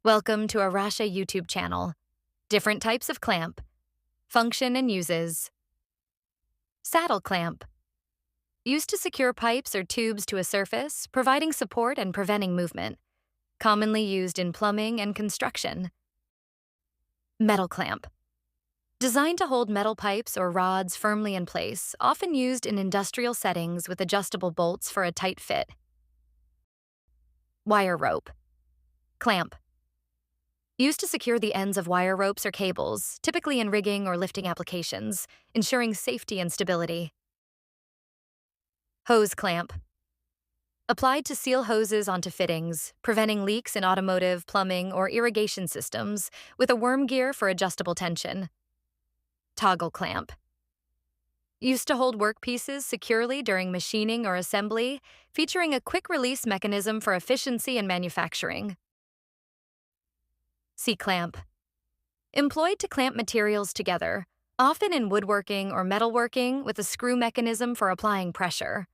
Welcome to Arasha YouTube channel. Different types of clamp. Function and uses. Saddle clamp. Used to secure pipes or tubes to a surface, providing support and preventing movement. Commonly used in plumbing and construction. Metal clamp. Designed to hold metal pipes or rods firmly in place, often used in industrial settings with adjustable bolts for a tight fit. Wire rope. Clamp. Used to secure the ends of wire ropes or cables, typically in rigging or lifting applications, ensuring safety and stability. Hose clamp. Applied to seal hoses onto fittings, preventing leaks in automotive, plumbing, or irrigation systems, with a worm gear for adjustable tension. Toggle clamp. Used to hold workpieces securely during machining or assembly, featuring a quick release mechanism for efficiency in manufacturing. C-clamp. Employed to clamp materials together, often in woodworking or metalworking with a screw mechanism for applying pressure.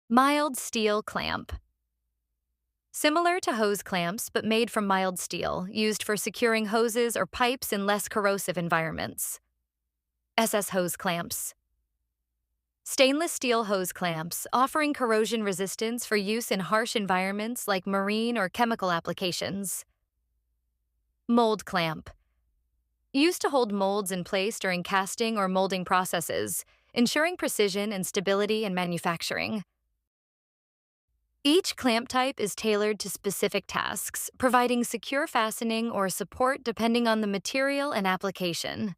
Mild steel clamp. Similar to hose clamps, but made from mild steel, used for securing hoses or pipes in less corrosive environments. SS hose clamps. Stainless steel hose clamps, offering corrosion resistance for use in harsh environments like marine or chemical applications. Mold clamp. Used to hold molds in place during casting or molding processes, ensuring precision and stability in manufacturing. Each clamp type is tailored to specific tasks, providing secure fastening or support depending on the material and application.